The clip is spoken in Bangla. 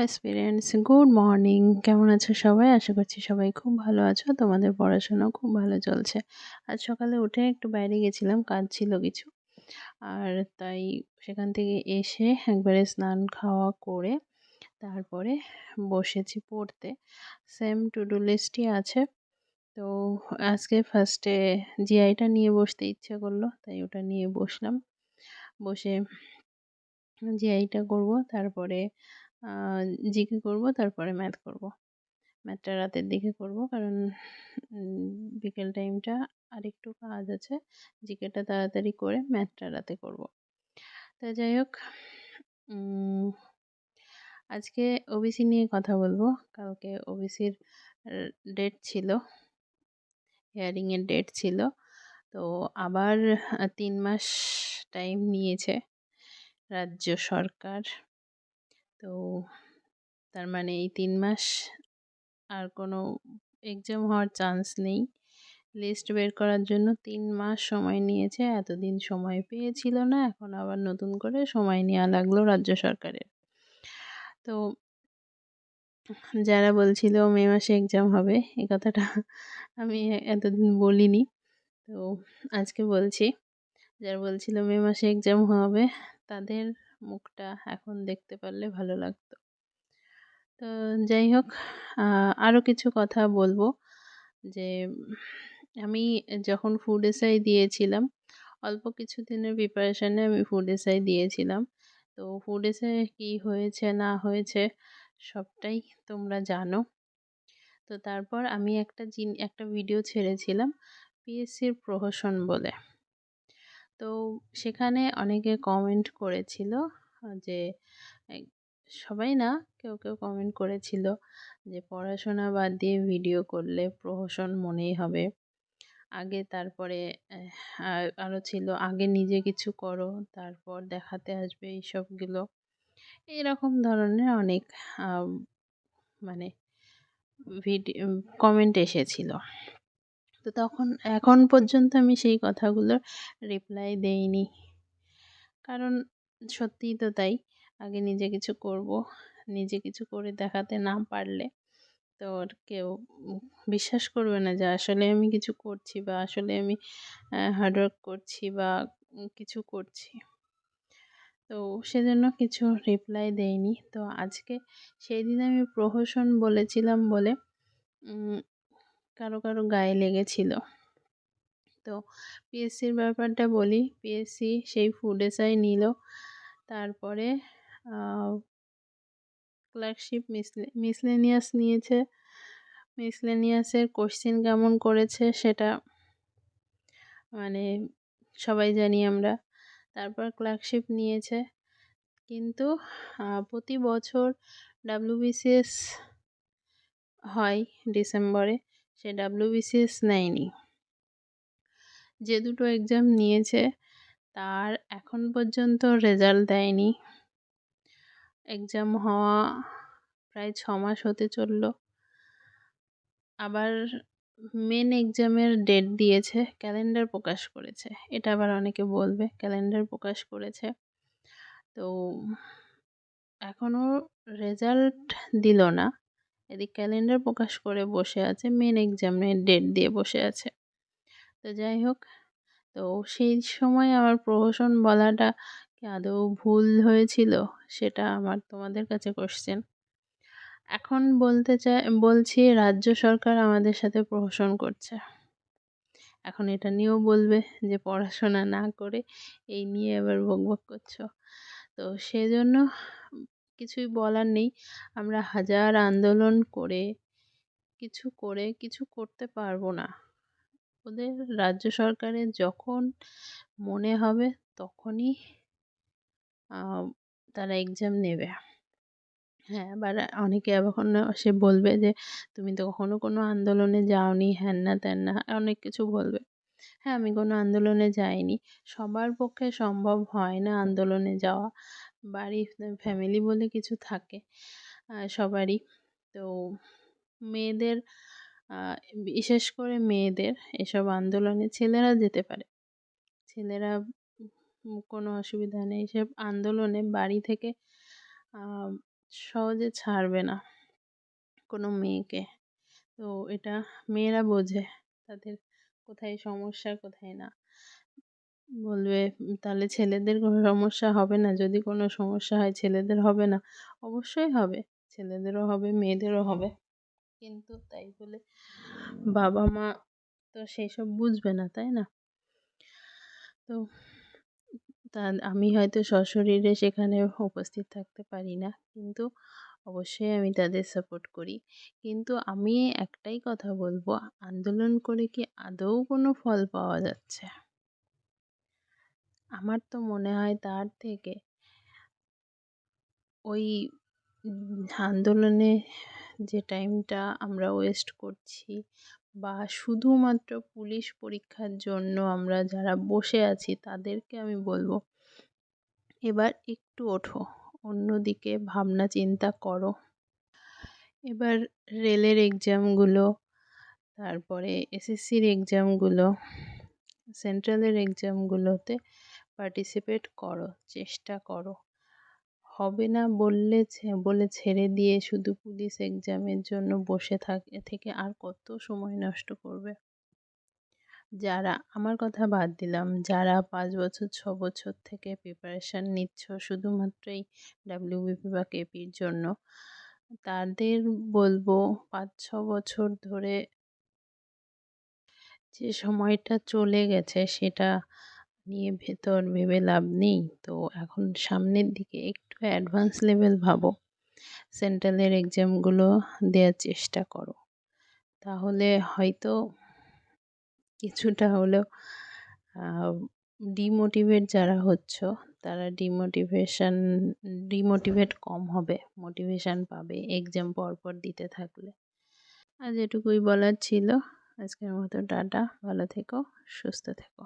Aspirants good morning. কেমন আছো সবাই? আশা করছি সবাই খুব ভালো আছো। তোমাদের পড়াশোনাও খুব ভালো চলছে। আজ সকালে উঠে একটু বাইরে গেছিলাম, কাজ ছিল কিছু। আর তাই সেখান থেকে এসে একবারে স্নান খাওয়া করে তারপরে বসেছি পড়তে। সেম টু ডু লিস্টই আছে। তো আজকে ফার্স্টে জিআইটা নিয়ে বসতে ইচ্ছে করলো, তাই ওটা নিয়ে বসলাম। বসে জিআইটা করব, তারপরে জিকে করব, তারপরে ম্যাথ করব। ম্যাথটা রাতের দিকে করব, কারণ বিকেল টাইমটা আরেকটু কাজ আছে। জিকেটা তাড়াতাড়ি করে ম্যাথটা রাতে করব। তা যাই হোক, উম, আজকে ওবিসি নিয়ে কথা বলবো। কালকে ওবিসির ডেট ছিল, হিয়ারিংয়ের ডেট ছিল। তো আবার 3 মাস টাইম নিয়েছে রাজ্য সরকার। তো তার মানে এই 3 মাস আর কোনো এক্সাম হওয়ার চান্স নেই। লিস্ট বের করার জন্য 3 মাস সময় নিয়েছে। এতদিন সময় পেয়েছিল না, এখন আবার নতুন করে সময় নেওয়া লাগলো রাজ্য সরকারের। তো যারা বলছিল মে মাসে এক্সাম হবে, এই কথাটা আমি এতদিন বলিনি, তো আজকে বলছি। যারা বলছিল মে মাসে এক্সাম হবে, তাদের মুখটা এখন দেখতে পারলে ভালো লাগতো। তো যাই হোক, আরও কিছু কথা বলবো। যে আমি যখন ফুড এসআই দিয়েছিলাম, অল্প কিছু দিনের প্রিপারেশানে আমি ফুড এসআই দিয়েছিলাম। তো ফুড এসআই কী হয়েছে না হয়েছে সবটাই তোমরা জানো। তো তারপর আমি একটা ভিডিও ছেড়েছিলাম পিএসসির প্রহসন বলে। তো সেখানে অনেকে কমেন্ট করেছিল যে সবাই না, কেউ কেউ কমেন্ট করেছিল যে পড়াশোনা বাদ দিয়ে ভিডিও করলে প্রহসন মনেই হবে। আগে তারপরে আরও ছিল আগে নিজে কিছু করো, তারপর দেখাতে আসবে, এইসবগুলো এরকম ধরনের অনেক মানে ভিডিও কমেন্ট এসেছিল। তো তখন এখন পর্যন্ত আমি সেই কথাগুলোর রিপ্লাই দেইনি, কারণ সত্যিই তো তাই। আগে নিজে কিছু করব, নিজে কিছু করে দেখাতে না পারলে তো কেউ বিশ্বাস করবে না যে আসলে আমি কিছু করছি, বা আসলে আমি হার্ডওয়ার্ক করছি, বা কিছু করছি। তো সেজন্য কিছু রিপ্লাই দেয়নি। তো আজকে সেই দিন আমি প্রহসন বলেছিলাম বলে কারো কারো গায়ে লেগেছিল। তো পিএসসির ব্যাপারটা বলি। পিএসসি সেই ফুড এসআই নিল, তারপরে ক্লার্কশিপ মিসলেনিয়াস নিয়েছে। মিসলেনিয়াসের কোশ্চেন কেমন করেছে সেটা মানে সবাই জানি আমরা। তারপর ক্লার্কশিপ নিয়েছে, কিন্তু প্রতি বছর ডাব্লিউবিসিএস হয় ডিসেম্বরে, সে ডাব্লিউবিসিএস নেয়নি। যে দুটো এক্সাম নিয়েছে তার এখন পর্যন্ত রেজাল্ট দেয়নি। এক্সাম হওয়া প্রায় 6 মাস হতে চলল। আবার মেন এক্সামের ডেট দিয়েছে, ক্যালেন্ডার প্রকাশ করেছে। এটা আবার অনেকে বলবে ক্যালেন্ডার প্রকাশ করেছে, তো এখনও রেজাল্ট দিল না। এদিক ক্যালেন্ডার প্রকাশ করে বসে আছে, মেন এক্সামের ডেট দিয়ে বসে আছে। তো যাই হোক, তো সেই সময় আমার প্রহসন বলাটা কি আদৌ ভুল হয়েছিল, সেটা আমার তোমাদের কাছে কোশ্চেন। এখন বলছি রাজ্য সরকার আমাদের সাথে প্রহসন করছে। এখন এটা নিয়েও বলবে যে পড়াশোনা না করে এই নিয়ে আবার বকবক করছো। তো সেজন্য কিছুই বলার নেই। আমরা হাজার আন্দোলন করে কিছু করতে পারবো না। ওদের রাজ্য সরকারের যখন মনে হবে তখনই তারা এক্সাম নেবে। হ্যাঁ, আবার অনেকে এখন সে বলবে যে তুমি তো কখনো কোনো আন্দোলনে যাওনি, হ্যান না ত্যান না, অনেক কিছু বলবে। হ্যাঁ, আমি কোনো আন্দোলনে যাইনি। সবার পক্ষে সম্ভব হয় না আন্দোলনে যাওয়া। বাড়ির ফ্যামিলি বলে কিছু থাকে সবারই। তো মেয়েদের, বিশেষ করে মেয়েদের এসব আন্দোলনে ছেলেরা যেতে পারে। ছেলেরা কোনো অসুবিধা নেই। এসব আন্দোলনে বাড়ি থেকে সহজে ছাড়বে না কোনো মেয়েকে। তো এটা মেয়েরা বোঝে তাদের কোথায় সমস্যা কোথায় না। বলবে তাহলে ছেলেদের কোনো সমস্যা হবে না? যদি কোনো সমস্যা হয় ছেলেদের হবে না? অবশ্যই হবে। ছেলেদেরও হবে, মেয়েদেরও হবে। কিন্তু তাই বলে বাবা-মা তো সেসব বুঝবে না, তাই না? তো আমি হয়তো সশরীরে সেখানে উপস্থিত থাকতে পারি না। কিন্তু অবশ্যই আমি তাদের সাপোর্ট করি। কিন্তু আমি একটাই কথা বলব, আন্দোলন করে কি আদৌ কোনো ফল পাওয়া যাচ্ছে? আমার তো মনে হয় তার থেকে ওই আন্দোলনে যে টাইমটা আমরা ওয়েস্ট করছি বা শুধুমাত্র পুলিশ পরীক্ষার জন্য আমরা যারা বসে আছি তাদেরকে আমি বলব, এবার একটু ওঠো, অন্যদিকে ভাবনা চিন্তা করো। এবার রেলের এক্সামগুলো, তারপরে এসএসসির এক্সামগুলো, সেন্ট্রালের এক্সামগুলোতে পার্টিসিপেট করো, চেষ্টা করো। হবে না বলে ছেড়ে দিয়ে শুধু পুলিশ এক্সামের জন্য বসে থেকে আর কত সময় নষ্ট করবে? যারা, আমার কথা বাদ দিলাম, যারা ৫ বছর ৬ বছর থেকে প্রিপারেশান নিচ্ছ শুধুমাত্র এই ডাব্লিউবিপি বা কেপির জন্য, তাদের বলবো ৫-৬ বছর ধরে যে সময়টা চলে গেছে সেটা নিয়ে ভেবে লাভ নেই। তো এখন সামনের দিকে একটু অ্যাডভান্স লেভেল ভাবো। সেন্ট্রালের এক্সামগুলো দেওয়ার চেষ্টা করো। তাহলে হয়তো কিছুটা হলেও ডিমোটিভেট যারা হচ্ছ তারা ডিমোটিভেট কম হবে, মোটিভেশান পাবে এক্সাম পরপর দিতে থাকলে। আজ এটুকুই বলার ছিল। আজকের মতো টাটা, ভালো থেকো, সুস্থ থেকো।